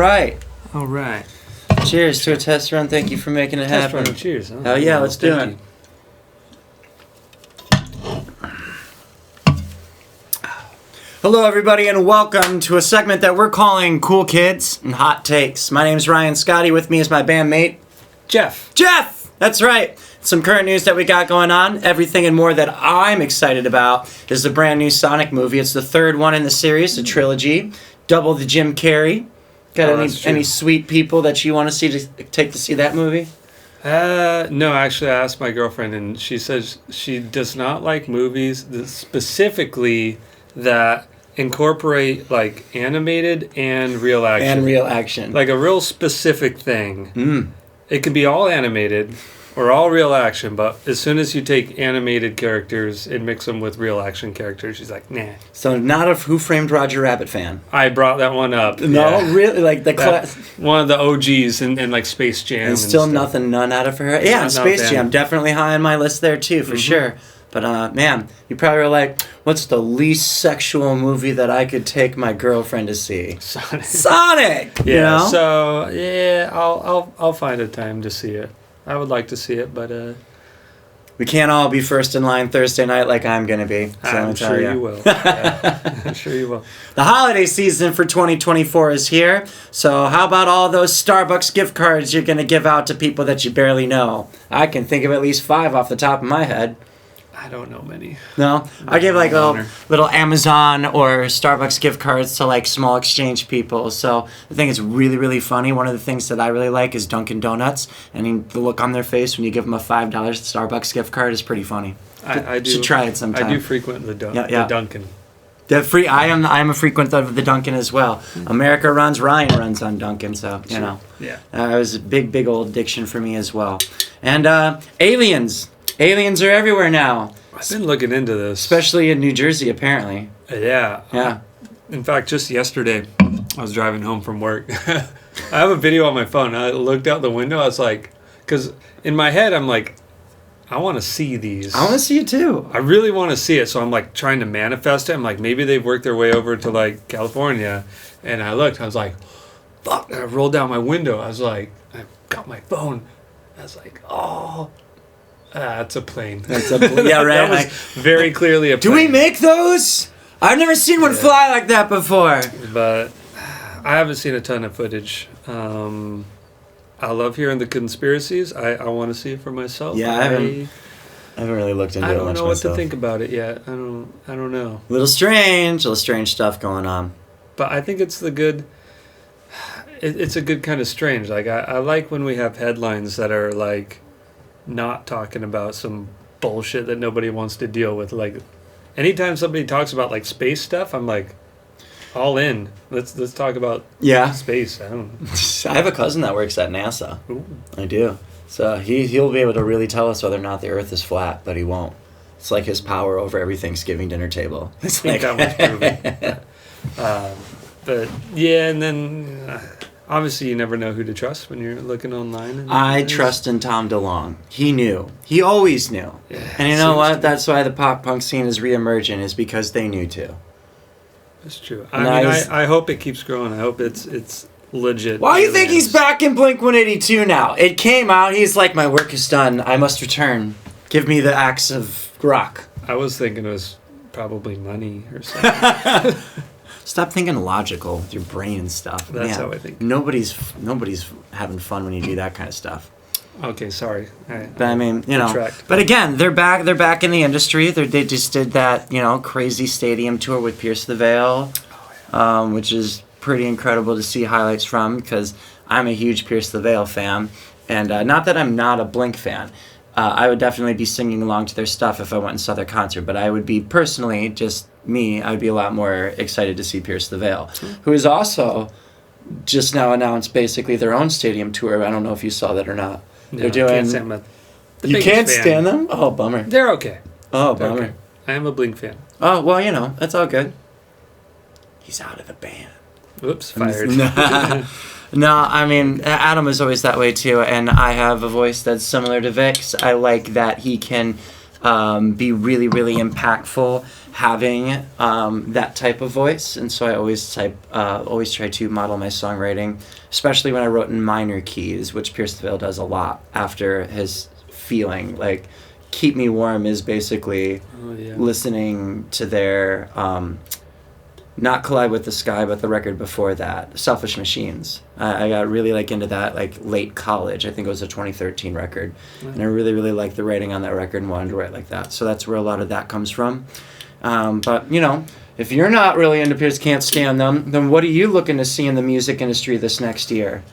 right. All right. Cheers to a test run. Thank you for making it Test happen. run. Cheers. Oh yeah, let's do it. Hello, everybody, and welcome to a segment that we're calling Cool Kids and Hot Takes. My name's Ryan Scotty. With me is my bandmate, Jeff. Jeff! That's right. Some current news that we got going on. Everything and more that I'm excited about is the brand new Sonic movie. It's the third one in the series, the trilogy. Double the Jim Carrey. Got any sweet people that you want to see to see that movie? No, actually, I asked my girlfriend, and she says she does not like movies specifically that incorporate like animated and real action. Like a real specific thing. It can be all animated or all real action, but as soon as you take animated characters and mix them with real action characters, she's like, nah. So not a Who Framed Roger Rabbit fan. I brought that one up. No, really? Like the one of the OGs and like Space Jam. And still none out of her. Yeah, Space Jam. Definitely high on my list there too, for sure. But man, you probably were like, what's the least sexual movie that I could take my girlfriend to see? Sonic! Yeah, you know? So yeah, I'll find a time to see it. I would like to see it, but we can't all be first in line Thursday night like I'm gonna be. So I'm sure you will. Yeah. I'm sure you will. The holiday season for 2024 is here. So how about all those Starbucks gift cards you're gonna give out to people that you barely know? I can think of at least 5 off the top of my head. I don't know many. No? I give like little Amazon or Starbucks gift cards to like small exchange people. So I think it's really, really funny. One of the things that I really like is Dunkin' Donuts. And the look on their face when you give them a $5 Starbucks gift card is pretty funny. I do. Should try it sometime. I do frequent the Dunkin'. I am a frequent of the Dunkin' as well. America runs, Ryan runs on Dunkin', so you know. Yeah. It was a big old addiction for me as well. And aliens. Aliens are everywhere now. I've been looking into this. Especially in New Jersey, apparently. Yeah. Yeah. In fact, just yesterday, I was driving home from work. I have a video on my phone. I looked out the window. I was like, because in my head, I'm like, I want to see these. I want to see it too. I really want to see it. So I'm like trying to manifest it. I'm like, maybe they've worked their way over to like California. And I looked. I was like, fuck. And I rolled down my window. I was like, I got my phone. I was like, oh. It's a plane. Yeah, right. That was very clearly a plane. Do we make those? I've never seen one fly like that before. But I haven't seen a ton of footage. I love hearing the conspiracies. I want to see it for myself. Yeah, I haven't really looked into it much myself. I don't know what to think about it yet. I don't know. Little strange stuff going on. But I think it's the good. It's a good kind of strange. Like I like when we have headlines that are like not talking about some bullshit that nobody wants to deal with. Like anytime somebody talks about like space stuff, I'm like all in. Let's talk about space. I have a cousin that works at NASA. Ooh. I do. So he'll be able to really tell us whether or not the Earth is flat, but he won't. It's like his power over every Thanksgiving dinner table. It's I think that was proven. But yeah, and then obviously you never know who to trust when you're looking online. I trust in Tom DeLonge. He knew. He always knew. Yeah, and you know what? That's why the pop punk scene is reemerging, is because they knew too. That's true. I hope it keeps growing. I hope it's legit. Why do you think he's back in Blink-182 now? It came out. He's like, my work is done. I must return. Give me the axe of rock. I was thinking it was probably money or something. Stop thinking logical with your brain and stuff. That's how I think. Nobody's having fun when you do that kind of stuff. Okay, sorry. But I mean, you know. But again, they're back. They're back in the industry. They just did that, you know, crazy stadium tour with Pierce the Veil, which is pretty incredible to see highlights from, because I'm a huge Pierce the Veil fan, and not that I'm not a Blink fan. I would definitely be singing along to their stuff if I went and saw their concert, but I would be personally, just me, I would be a lot more excited to see Pierce the Veil, who is also just now announced basically their own stadium tour. I don't know if you saw that or not. No, They're doing. You can't stand them? Oh, bummer. They're okay. Oh, bummer. Okay. I am a Blink fan. Oh, well, you know, that's all good. He's out of the band. Oops, fired. No, I mean, Adam is always that way too, and I have a voice that's similar to Vic's. I like that he can be really, really impactful having that type of voice. And so I always try to model my songwriting, especially when I wrote in minor keys, which Pierce the Veil does a lot after his feeling. Like, Keep Me Warm is basically listening to their, not Collide with the Sky, but the record before that, Selfish Machines. I got really like into that like late college. I think it was a 2013 record. And I really, really liked the writing on that record and wanted to write like that. So that's where a lot of that comes from. But, you know, if you're not really into Pierce, can't stand them, then what are you looking to see in the music industry this next year?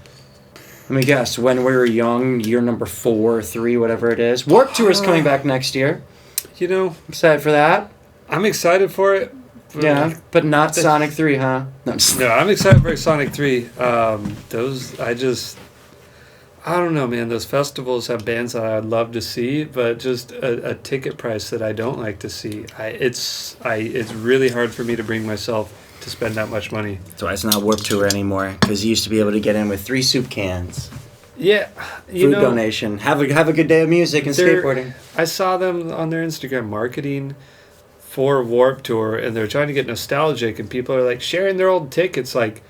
Let me guess, when we were young, year number 4, 3, whatever it is. Warped Tour is coming back next year. You know, Excited for that? I'm excited for it. Yeah, but not Sonic 3, huh? No, I'm excited for Sonic 3. I don't know, man. Those festivals have bands that I'd love to see, but just a ticket price that I don't like to see. It's really hard for me to bring myself to spend that much money. That's why it's not Warped Tour anymore, because you used to be able to get in with 3 soup cans. Yeah, Food donation. Have a good day of music and skateboarding. I saw them on their Instagram marketing for Warped Tour, and they're trying to get nostalgic, and people are like sharing their old tickets. Like,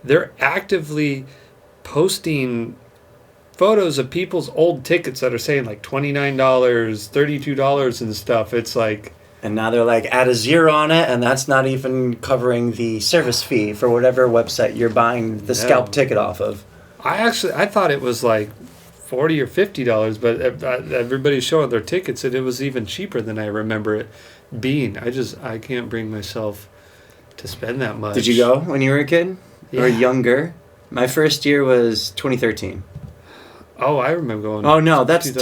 they're actively posting photos of people's old tickets that are saying like $29, $32 and stuff. It's like, and now they're like, add a 0 on it, and that's not even covering the service fee for whatever website you're buying the scalp ticket off of. I thought it was like $40 or $50, but everybody's showing their tickets, and it was even cheaper than I remember it being. I can't bring myself to spend that much. Did you go when you were a kid? Yeah. Or younger? My first year was 2013. Oh, I remember going. Oh no, that's a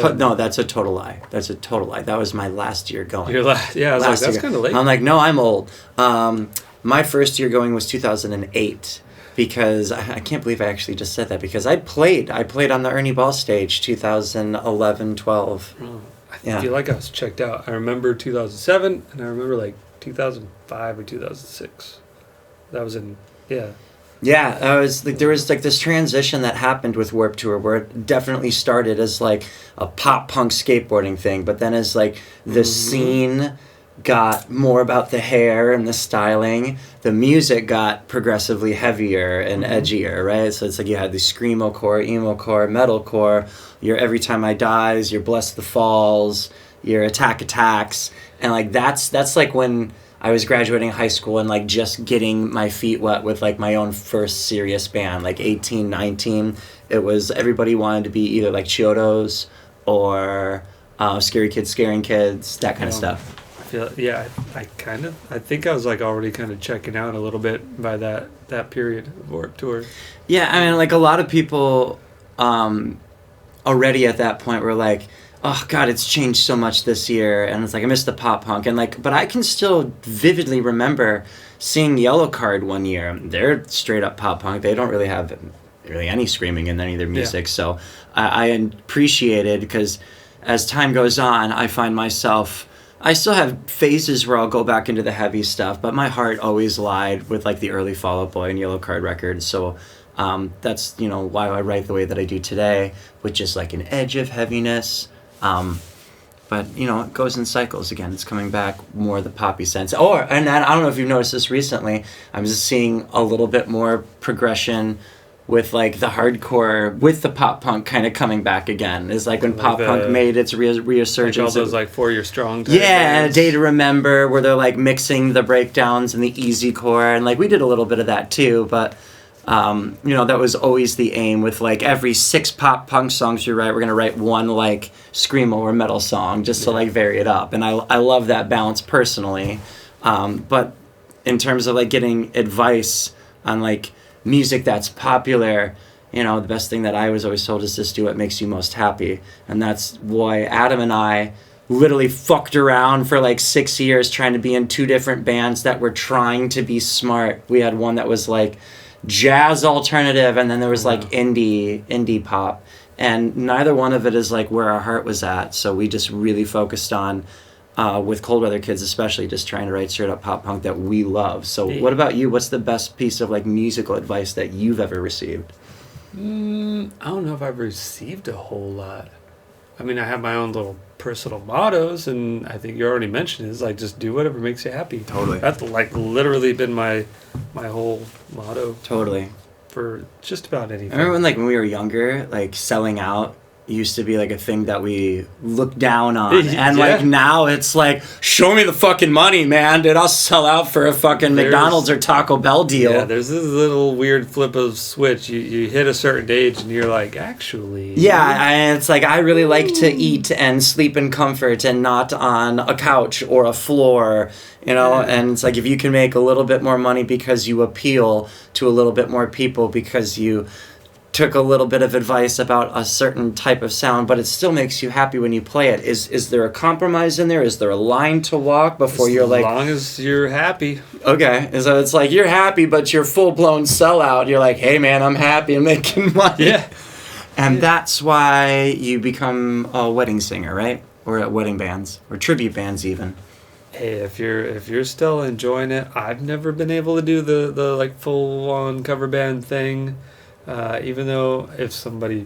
total lie. That's a total lie. That was my last year going. Your last, yeah. I was like, that's kind of late. I'm like, no, I'm old. My first year going was 2008 because I can't believe I actually just said that because I played on the Ernie Ball stage 2011, 12. Oh, I feel like I was checked out. I remember 2007 and I remember like 2005 or 2006. That was in Yeah, there was like this transition that happened with Warped Tour where it definitely started as like a pop punk skateboarding thing, but then as like the scene got more about the hair and the styling, the music got progressively heavier and edgier, right? So it's like you had the screamo-core, emo-core, metalcore, your Every Time I Dies, your Bless the Falls, your Attack Attacks, and like that's like when I was graduating high school and like just getting my feet wet with like my own first serious band, like 18, 19. It was everybody wanted to be either like Chiodos or Scary Kids Scaring Kids, that kind of stuff. I think I was like already kind of checking out a little bit by that period of Warped Tour. Yeah, I mean, like a lot of people already at that point were like, oh God, it's changed so much this year, and it's like I miss the pop punk, and like, but I can still vividly remember seeing Yellowcard one year. They're straight up pop punk. They don't really have any screaming in any of their music, so I appreciated because as time goes on, I find myself. I still have phases where I'll go back into the heavy stuff, but my heart always lied with like the early Fall Out Boy and Yellowcard records. So that's why I write the way that I do today, with just like an edge of heaviness. But it goes in cycles again. It's coming back more the poppy sense. And I don't know if you've noticed this recently. I'm just seeing a little bit more progression with like the hardcore, with the pop punk kind of coming back again. It's like when pop punk made its resurgence. Like all those like 4 Year Strong. Yeah, A Day to Remember, where they're like mixing the breakdowns and the easy core, and like we did a little bit of that too. But that was always the aim. With like every 6 pop punk songs you write, we're gonna write one like screamo or metal song just to like vary it up. And I love that balance personally. But in terms of like getting advice on like music that's popular, the best thing that I was always told is just do what makes you most happy. And that's why Adam and I literally fucked around for like 6 years trying to be in 2 different bands that were trying to be smart. We had one that was like jazz alternative, and then there was like indie pop, and neither one of it is like where our heart was at. So we just really focused on with Cold Weather Kids especially, just trying to write straight up pop punk that we love. So what about you? What's the best piece of like musical advice that you've ever received? I don't know if I've received a whole lot. I mean, I have my own little personal mottos, and I think you already mentioned, is like just do whatever makes you happy. Totally. That's like literally been my whole motto. Totally. For just about anything. I remember when we were younger, like selling out used to be like a thing that we looked down on, and like now it's like, show me the fucking money, man, dude, I'll sell out for a fucking McDonald's or Taco Bell deal. Yeah, there's this little weird flip of switch. You hit a certain age and you're like, actually, it's like I really like to eat and sleep in comfort and not on a couch or a floor, and it's like if you can make a little bit more money because you appeal to a little bit more people because you took a little bit of advice about a certain type of sound, but it still makes you happy when you play it. Is there a compromise in there? Is there a line to walk before you're like... As long as you're happy. Okay, so it's like you're happy, but you're full-blown sellout. You're like, hey man, I'm happy, I'm making money. Yeah. And that's why you become a wedding singer, right? Or at wedding bands, or tribute bands even. Hey, if you're still enjoying it, I've never been able to do the like full-on cover band thing. Even though if somebody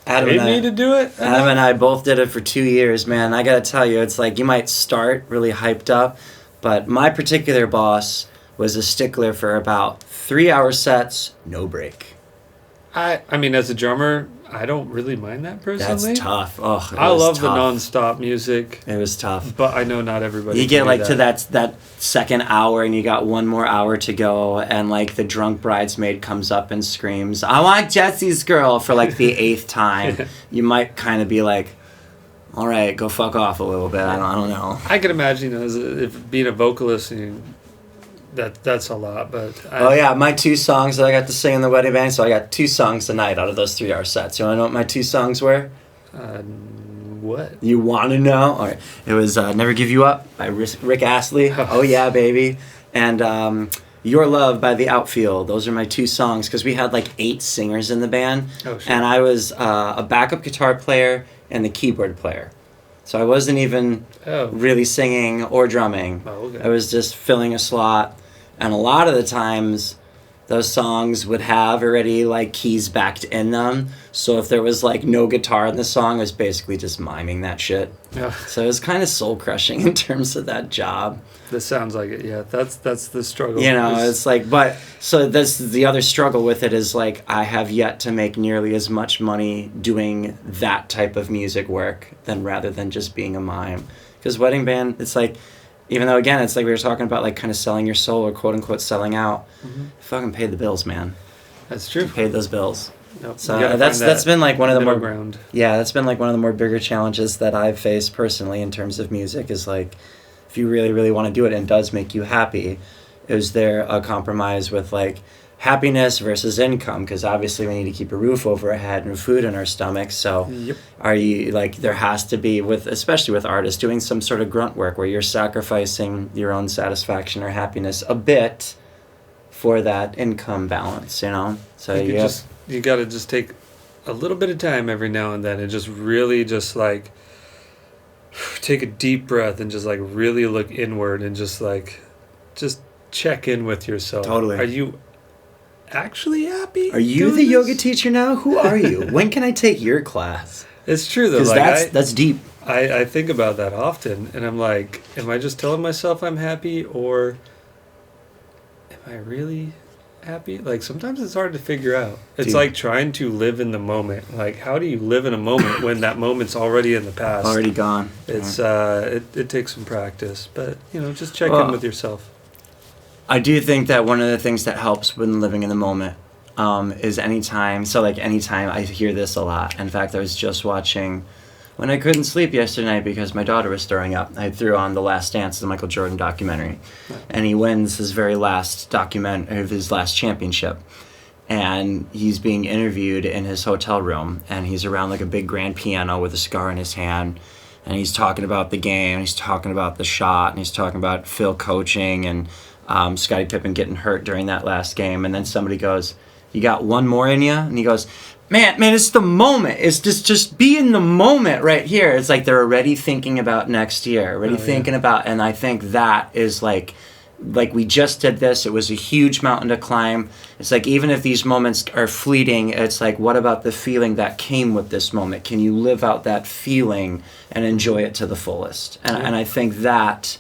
paid me to do it. Adam and I both did it for 2 years, man. I gotta tell you, it's like you might start really hyped up, but my particular boss was a stickler for about 3-hour sets, no break. I mean, as a drummer, I don't really mind that personally. That's tough. Oh, I love the non-stop music. It was tough. But I know not everybody. You get like to that second hour and you got one more hour to go, and like the drunk bridesmaid comes up and screams, "I want Jesse's girl," for like the 8th time. You might kind of be like, all right, go fuck off a little bit. I don't know. I could imagine if being a vocalist, that's a lot, but... my 2 songs that I got to sing in the wedding band, so I got 2 songs a night out of those 3-hour sets. You want to know what my 2 songs were? What? You want to know? All right. It was Never Give You Up by Rick Astley. Oh, yeah, baby. And Your Love by The Outfield. Those are my 2 songs, because we had like 8 singers in the band. Oh, sure. And I was a backup guitar player and the keyboard player. So I wasn't even really singing or drumming. Oh, okay. I was just filling a slot. And a lot of the times, those songs would have already like keys backed in them. So if there was like no guitar in the song, I was basically just miming that shit. Yeah. So it was kind of soul crushing in terms of that job. This sounds like it. Yeah, that's the struggle. It's like, but so that's the other struggle with it is like I have yet to make nearly as much money doing that type of music work rather than just being a mime. Because wedding band, it's like, even though again it's like we were talking about like kind of selling your soul or quote unquote selling out, fucking pay the bills, man. That's true. Paid those bills. Nope. So that's been like one of the more ground. Yeah, that's been like one of the more bigger challenges that I've faced personally in terms of music is like, if you really, really want to do it and it does make you happy, is there a compromise with like happiness versus income? Because obviously we need to keep a roof over our head and food in our stomachs. So are you like, there has to be especially with artists doing some sort of grunt work where you're sacrificing your own satisfaction or happiness a bit for that income balance, So you got to just take a little bit of time every now and then and just really just like take a deep breath and just like really look inward and just check in with yourself. Totally. Are you actually happy? Are you the yoga teacher now? Who are you? When can I take your class? It's true though. Because that's deep. I think about that often, and I'm like, am I just telling myself I'm happy, or am I really happy? Like sometimes it's hard to figure out. It's like trying to live in the moment. Like how do you live in a moment when that moment's already in the past? Already gone. It's it takes some practice, but just check in with yourself. I do think that one of the things that helps when living in the moment is anytime I hear this a lot. In fact, I was just watching when I couldn't sleep yesterday night because my daughter was throwing up. I threw on The Last Dance, the Michael Jordan documentary. Right. And he wins his very last his last championship. And he's being interviewed in his hotel room, and he's around like a big grand piano with a cigar in his hand. And he's talking about the game, he's talking about the shot, and he's talking about Phil coaching and Scottie Pippen getting hurt during that last game. And then somebody goes, "You got one more in you?" And he goes, man, it's the moment. It's just be in the moment right here. It's like they're already thinking about next year, thinking about, and I think that is like like we just did this, it was a huge mountain to climb. It's like, even if these moments are fleeting, it's like, what about the feeling that came with this moment? Can you live out that feeling and enjoy it to the fullest? And I think that,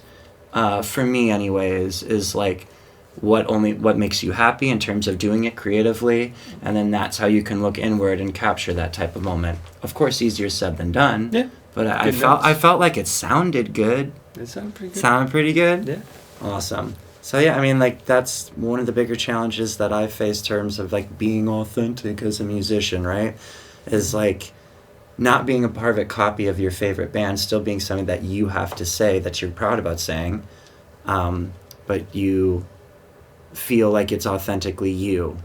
for me anyways, is like what makes you happy in terms of doing it creatively, and then that's how you can look inward and capture that type of moment. Of course, easier said than done. Yeah. But I felt like it sounded good. It sounded pretty good. Sounded pretty good? Yeah. Awesome. So yeah, I mean, like, that's one of the bigger challenges that I face in terms of like being authentic as a musician, right? Is like not being a perfect copy of your favorite band, still being something that you have to say that you're proud about saying, but you feel like it's authentically you,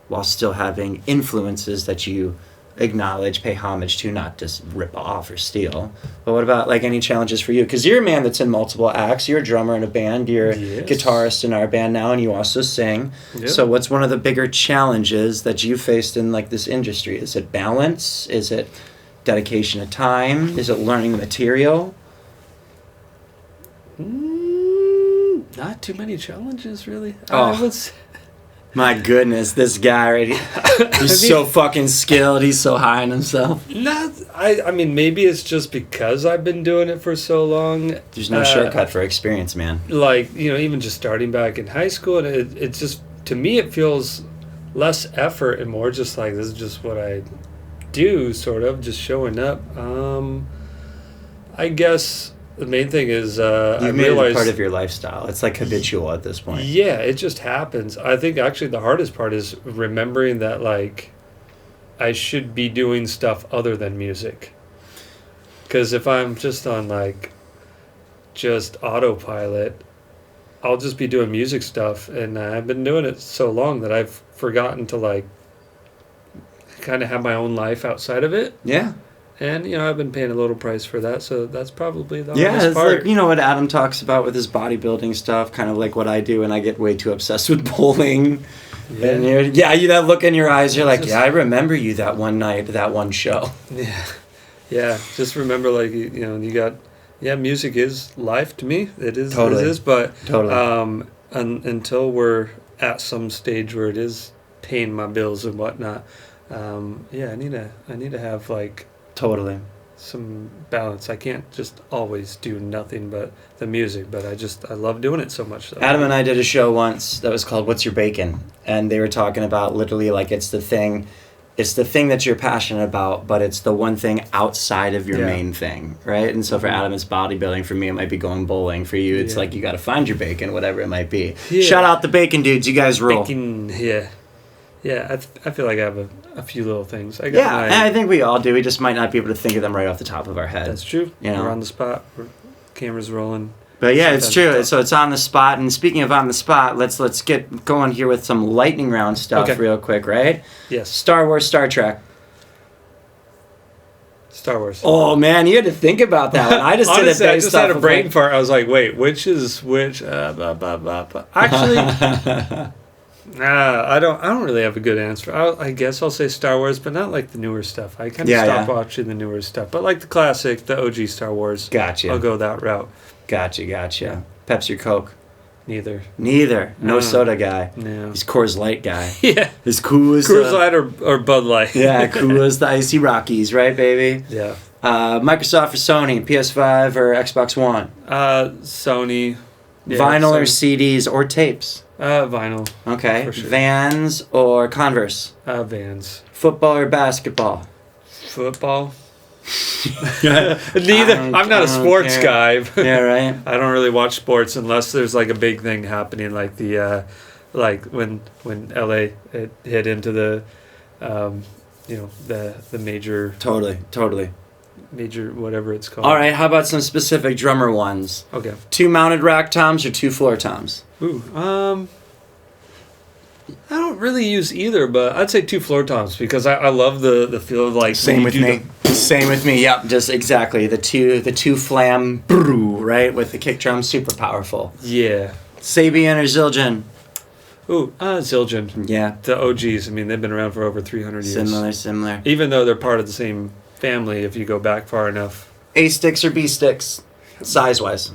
while still having influences that you acknowledge, pay homage to, not just rip off or steal. But what about like any challenges for you? Because you're a man that's in multiple acts. You're a drummer in a band. You're a guitarist in our band now, and you also sing. Yep. So what's one of the bigger challenges that you faced in like this industry? Is it balance? Is it dedication of time? Is it learning the material? Not too many challenges, really. Oh. My goodness, this guy right here. He's so fucking skilled. He's so high on himself. I mean, maybe it's just because I've been doing it for so long. There's no shortcut for experience, man. Like, even just starting back in high school, and it just, to me, it feels less effort and more just like, this is just what I do, sort of, just showing up. I guess the main thing is You've made it a part of your lifestyle. It's like habitual at this point. Yeah, it just happens. I think actually the hardest part is remembering that, like, I should be doing stuff other than music. Because if I'm just on, like, just autopilot, I'll just be doing music stuff. And I've been doing it so long that I've forgotten to, like, kind of have my own life outside of it. Yeah. And, I've been paying a little price for that, so that's probably the hardest part. Yeah, it's like, what Adam talks about with his bodybuilding stuff, kind of like what I do, and I get way too obsessed with bowling. Yeah. And you that look in your eyes, you're like, I remember you that one night, that one show. Yeah. Yeah, just remember, like, you got, music is life to me. It is, totally. It is, but totally. Until we're at some stage where it is paying my bills and whatnot, I need to have, like, totally some balance. I can't just always do nothing but the music, but I love doing it so much. Adam and I did a show once that was called What's Your Bacon? And they were talking about literally like it's the thing that you're passionate about, but it's the one thing outside of your main thing, right? And so for Adam, it's bodybuilding. For me, it might be going bowling. For you, it's like you got to find your bacon, whatever it might be. Yeah. Shout out the bacon dudes. You guys rule. Bacon, yeah. Yeah, I feel like I have a few little things. And I think we all do. We just might not be able to think of them right off the top of our head. That's true. We're on the spot. Camera's rolling. But yeah, it's true. So it's on the spot. And speaking of on the spot, let's get going here with some lightning round stuff real quick, right? Yes. Star Wars, Star Trek. Star Wars. Oh man, you had to think about that one. I just Honestly, did it based I just had a brain like... fart. I was like, wait, which is which? Actually. I don't really have a good answer. I guess I'll say Star Wars, but not like the newer stuff. I kind of stopped watching the newer stuff, but like the classic, the OG Star Wars. Gotcha. I'll go that route. Gotcha. Pepsi or Coke? Neither. No soda guy. No. He's Coors Light guy. Yeah. He's Coors Light or Bud Light. Yeah, Coors the Icy Rockies, right, baby? Yeah. Microsoft or Sony? PS5 or Xbox One? Sony. Yeah, vinyl or CDs or tapes? Vinyl. Okay. For sure. Vans or Converse? Vans. Football or basketball? Football. Neither. I'm not a sports guy. Yeah, right. I don't really watch sports unless there's like a big thing happening, like the like when LA hit into the the major. Totally. Major whatever it's called. All right, how about some specific drummer ones? Okay. 2 mounted rack toms or 2 floor toms? Ooh, I don't really use either, but I'd say 2 floor toms because I love the feel of like. Same with me. Yep, just exactly the two flam right with the kick drum, super powerful. Yeah. Sabian or Zildjian? Ooh, Zildjian. Yeah. The OGs. I mean, they've been around for over 300 years. Similar. Even though they're part of the same family, if you go back far enough. A sticks or B sticks, size wise?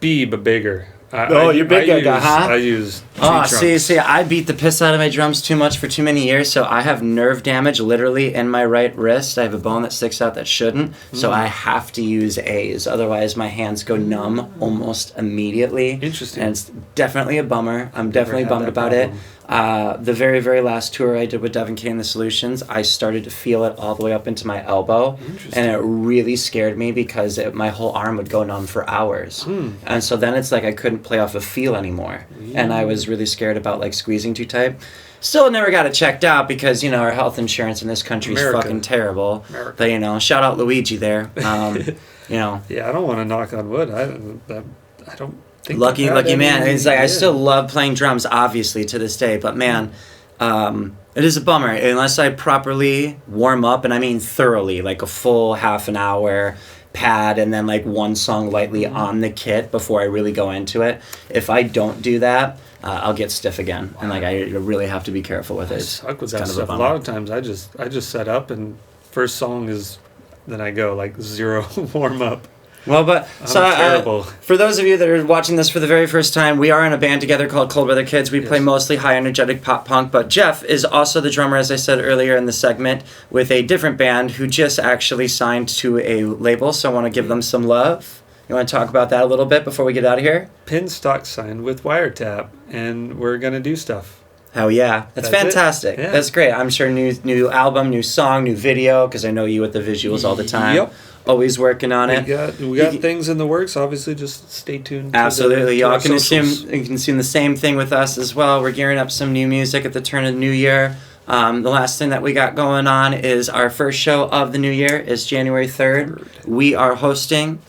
B, but bigger. You're big guy, huh? I use see, I beat the piss out of my drums too much for too many years, so I have nerve damage literally in my right wrist. I have a bone that sticks out that shouldn't, so I have to use A's. Otherwise, my hands go numb almost immediately. Interesting. And it's definitely a bummer. I'm definitely bummed about it. The very, very last tour I did with Devin K and the Solutions, I started to feel it all the way up into my elbow, and it really scared me because my whole arm would go numb for hours. And so then it's like I couldn't play off a feel anymore, and I was really scared about like squeezing too tight. Still never got it checked out because, you know, our health insurance in this country is fucking terrible. But, you know, shout out Luigi there. You know. Yeah, I don't want to knock on wood. I don't think lucky man. It's like I still love playing drums, obviously, to this day. But man, it is a bummer unless I properly warm up, and I mean thoroughly, like a full half an hour pad and then like one song lightly on the kit before I really go into it. If I don't do that, I'll get stiff again, and like I really have to be careful with it. I suck with that stuff. A lot of times I just set up and first song is, then I go like zero warm up. Well, but terrible. For those of you that are watching this for the very first time, we are in a band together called Cold Weather Kids. We play mostly high energetic pop punk, but Jeff is also the drummer, as I said earlier in the segment, with a different band who just actually signed to a label, so I want to give them some love. You want to talk about that a little bit before we get out of here? Pinstock signed with Wiretap, and we're going to do stuff. Hell yeah. That's fantastic. Yeah. That's great. I'm sure new album, new song, new video, because I know you with the visuals all the time. Yep. Always working on it. We got things in the works. Obviously, just stay tuned. Absolutely. Y'all can assume the same thing with us as well. We're gearing up some new music at the turn of the new year. The last thing that we got going on is our first show of the new year is January 3rd. We are hosting.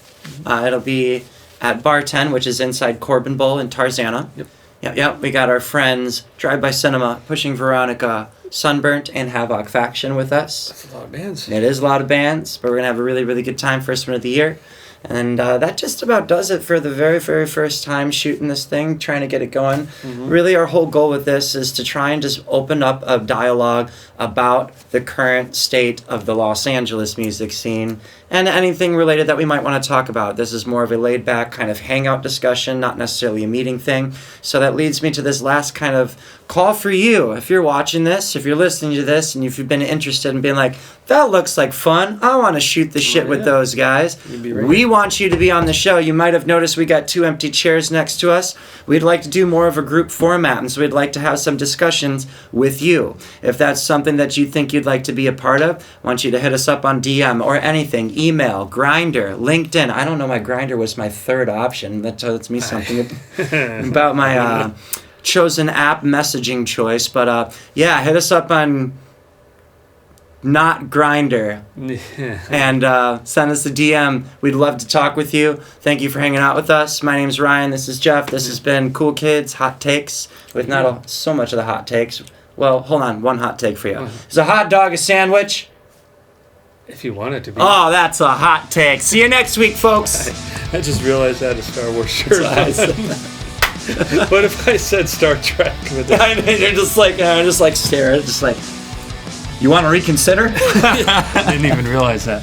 It'll be at Bar 10, which is inside Corbin Bowl in Tarzana. Yep. We got our friends Drive By Cinema, Pushing Veronica, Sunburnt, and Havoc Faction with us. That's a lot of bands. It is a lot of bands, but we're going to have a really, really good time first one of the year. And that just about does it for the very, very first time shooting this thing, trying to get it going. Really, our whole goal with this is to try and just open up a dialogue about the current state of the Los Angeles music scene and anything related that we might want to talk about. This is more of a laid-back kind of hangout discussion, not necessarily a meeting thing. So that leads me to this last kind of call for you. If you're watching this, if you're listening to this, and if you've been interested in being like, that looks like fun, I want to shoot the shit with those guys. We want you to be on the show. You might have noticed we got 2 empty chairs next to us. We'd like to do more of a group format, and so we'd like to have some discussions with you. If that's something that you think you'd like to be a part of, I want you to hit us up on DM or anything. Email, Grindr, LinkedIn. I don't know, my Grindr was my third option. That tells me something about my chosen app messaging choice. But yeah, hit us up on not Grindr and send us a DM. We'd love to talk with you. Thank you for hanging out with us. My name's Ryan. This is Jeff. This has been Cool Kids Hot Takes with not so much of the hot takes. Well, hold on. One hot take for you. Is a hot dog a sandwich? If you want it to be. Oh, that's a hot take. See you next week, folks. I just realized I had a Star Wars shirt on. What if I said Star Trek? You're just like stare at it, just like, you want to reconsider? I didn't even realize that.